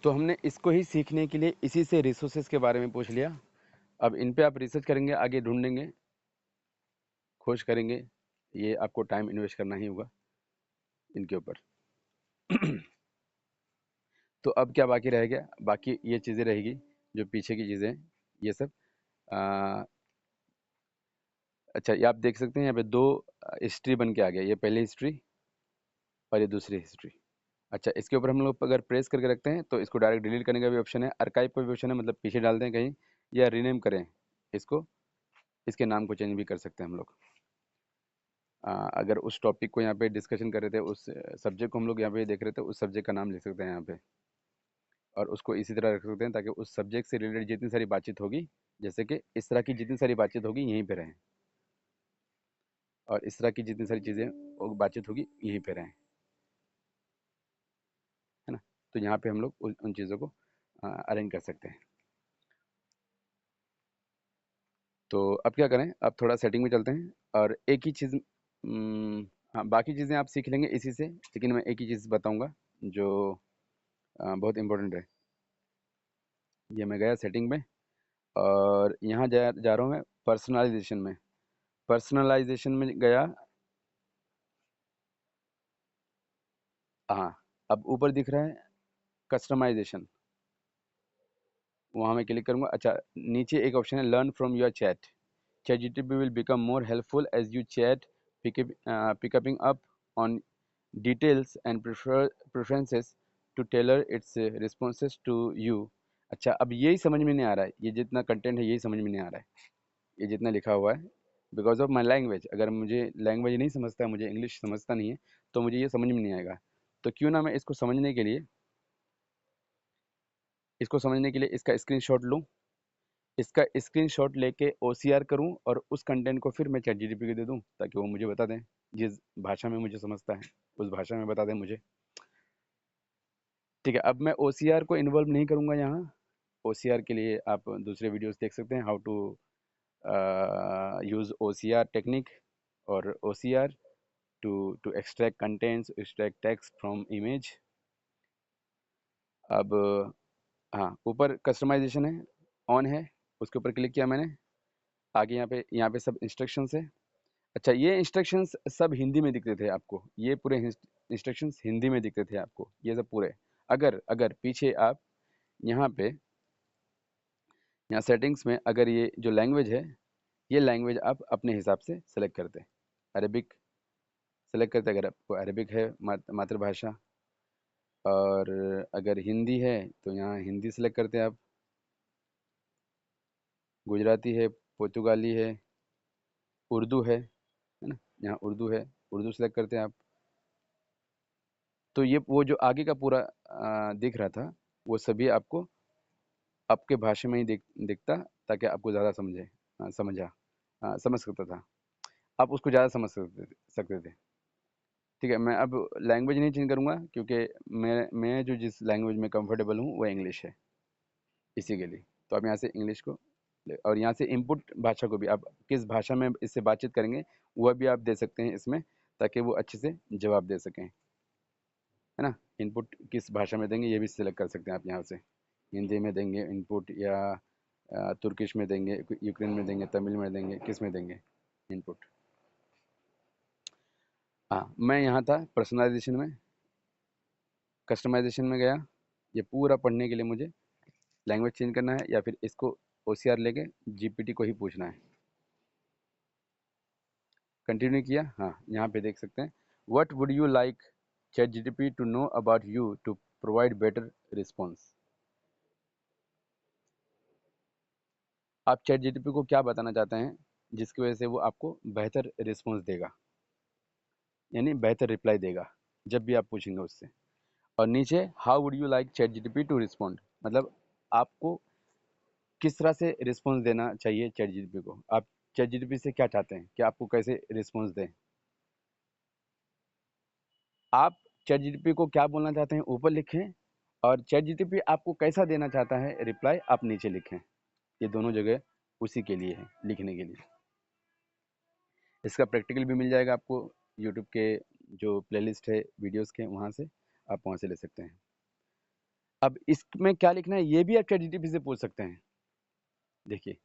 तो हमने इसको ही सीखने के लिए इसी से रिसोर्सेज के बारे में पूछ लिया। अब इन पे आप रिसर्च करेंगे, आगे ढूंढेंगे, खोज करेंगे, ये आपको टाइम इन्वेस्ट करना ही होगा इनके ऊपर। तो अब क्या बाकी रह गया? बाकी ये चीज़ें रहेगी जो पीछे की चीज़ें हैं, ये सब। आ, अच्छा, ये आप देख सकते हैं यहाँ पे दो हिस्ट्री बन के आ गया, ये पहली हिस्ट्री और ये दूसरी हिस्ट्री। अच्छा, इसके ऊपर हम लोग अगर प्रेस करके रखते हैं तो इसको डायरेक्ट डिलीट करने का भी ऑप्शन है, आर्काइव का भी ऑप्शन है, मतलब पीछे डाल दें कहीं, या रीनेम करें इसको, इसके नाम को चेंज भी कर सकते हैं हम लोग। अगर उस टॉपिक को यहाँ पे डिस्कशन कर रहे थे, उस सब्जेक्ट को हम लोग यहाँ पे देख रहे थे, उस सब्जेक्ट का नाम लिख सकते हैं यहाँ पे, और उसको इसी तरह रख सकते हैं ताकि उस सब्जेक्ट से रिलेटेड जितनी सारी बातचीत होगी, जैसे कि इस तरह की जितनी सारी बातचीत होगी यहीं पे रहें, और इस तरह की जितनी सारी चीज़ें बातचीत होगी यहीं पे रहें, है ना। तो यहाँ पे हम लोग उन चीज़ों को अरेंज कर सकते हैं। तो अब क्या करें, अब थोड़ा सेटिंग में चलते हैं, और एक ही चीज़, हाँ बाकी चीज़ें आप सीख लेंगे इसी से, लेकिन मैं एक ही चीज़ बताऊंगा जो बहुत इम्पोर्टेंट है। ये मैं गया सेटिंग में, और यहाँ जा रहा हूँ मैं पर्सनलाइजेशन में। पर्सनलाइजेशन में गया, हाँ, अब ऊपर दिख रहा है कस्टमाइजेशन, वहाँ मैं क्लिक करूँगा। अच्छा, नीचे एक ऑप्शन है learn from your chat. ChatGPT will become more helpful as you chat, picking up on details and preferences to tailor its responses to you। अच्छा, अब यही समझ में नहीं आ रहा है, ये जितना कंटेंट है यही समझ में नहीं आ रहा है, ये जितना लिखा हुआ है, बिकॉज ऑफ माई लैंग्वेज। अगर मुझे लैंग्वेज नहीं समझता है, मुझे इंग्लिश समझता नहीं है, तो मुझे ये समझ में नहीं आएगा। तो क्यों ना मैं इसको समझने के लिए इसका स्क्रीनशॉट लूँ, इसका स्क्रीनशॉट लेके OCR करूं, और उस कंटेंट को फिर मैं ChatGPT को दे दूं ताकि वो मुझे बता दें, जिस भाषा में मुझे समझता है उस भाषा में बता दें मुझे। ठीक है, अब मैं OCR को इन्वॉल्व नहीं करूंगा यहाँ। OCR के लिए आप दूसरे वीडियोस देख सकते हैं, how to use OCR technique, और OCR to extract contents, extract text from image. अब हाँ, ऊपर कस्टमाइजेशन है, ऑन है, उसके ऊपर क्लिक किया मैंने। आगे यहाँ पे सब इंस्ट्रक्शंस है। अच्छा, ये इंस्ट्रक्शंस सब हिंदी में दिखते थे आपको, ये पूरे इंस्ट्रक्शंस हिंदी में दिखते थे आपको, ये सब पूरे। अगर अगर पीछे आप यहाँ पे, यहाँ सेटिंग्स में, अगर ये जो लैंग्वेज है, ये लैंग्वेज आप अपने हिसाब से सेलेक्ट करते हैं। अरेबिक सेलेक्ट करते, अगर आपको अरेबिक है मातृभाषा, और अगर हिंदी है तो यहाँ हिंदी सेलेक्ट करते हैं आप, गुजराती है, पुर्तगाली है, उर्दू है ना, यहाँ उर्दू है, उर्दू सेलेक्ट करते हैं आप। तो ये वो जो आगे का पूरा दिख रहा था, वो सभी आपको आपके भाषा में ही दिखता, ताकि आपको ज़्यादा समझ सकता था, आप उसको ज़्यादा समझ सकते थे। ठीक है, मैं अब लैंग्वेज नहीं चेंज करूँगा, क्योंकि मैं जो जिस लैंग्वेज में कंफर्टेबल हूँ वो इंग्लिश है, इसी के लिए। तो आप यहाँ से इंग्लिश को और यहाँ से इनपुट भाषा को भी, आप किस भाषा में इससे बातचीत करेंगे वह भी आप दे सकते हैं इसमें, ताकि वो अच्छे से जवाब दे सकें, है ना। इनपुट किस भाषा में देंगे ये भी सिलेक्ट कर सकते हैं आप यहाँ से, हिंदी में देंगे इनपुट, या तुर्किश में देंगे, यूक्रेन में देंगे, तमिल में देंगे, किस में देंगे इनपुट। हाँ, मैं यहाँ था पर्सनलाइजेशन में, कस्टमाइजेशन में गया। ये पूरा पढ़ने के लिए मुझे लैंग्वेज चेंज करना है, या फिर इसको OCR लेके GPT को ही पूछना है। कंटिन्यू किया, हाँ, यहाँ पे देख सकते हैं, what would you like ChatGPT to know about you to provide better response. आप ChatGPT को क्या बताना चाहते हैं जिसकी वजह से वो आपको बेहतर रिस्पॉन्स देगा, यानी बेहतर रिप्लाई देगा जब भी आप पूछेंगे उससे। और नीचे how would you like ChatGPT to respond, मतलब आपको किस तरह से रिस्पॉन्स देना चाहिए ChatGPT को, आप ChatGPT से क्या चाहते हैं कि आपको कैसे रिस्पॉन्स दें। आप ChatGPT को क्या बोलना चाहते हैं ऊपर लिखें, और ChatGPT आपको कैसा देना चाहता है रिप्लाई आप नीचे लिखें। ये दोनों जगह उसी के लिए है, लिखने के लिए। इसका प्रैक्टिकल भी मिल जाएगा आपको यूट्यूब के जो प्लेलिस्ट है वीडियोस के, वहाँ से आप वहाँ से ले सकते हैं। अब इसमें क्या लिखना है ये भी आप चैट जीटीपी से पूछ सकते हैं। देखिए,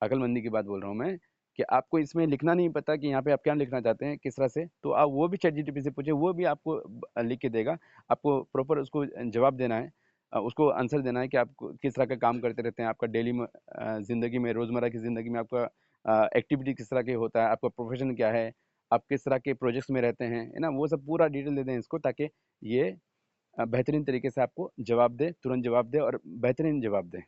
अकलमंदी की बात बोल रहा हूँ मैं कि आपको इसमें लिखना नहीं पता कि यहाँ पे आप क्या लिखना चाहते हैं किस तरह से, तो आप वो भी चैट जीटीपी से पूछे, वो भी आपको लिख के देगा। आपको प्रॉपर उसको जवाब देना है, उसको आंसर देना है कि आप किस तरह का काम करते रहते हैं, आपका डेली में ज़िंदगी में, रोज़मर्रा की ज़िंदगी में आपका एक्टिविटी किस तरह के होता है, आपका प्रोफेशन क्या है, आप किस तरह के प्रोजेक्ट्स में रहते हैं, है ना? वो सब पूरा डिटेल दे दें इसको, ताकि ये बेहतरीन तरीके से आपको जवाब दे, तुरंत जवाब दे और बेहतरीन जवाब दे।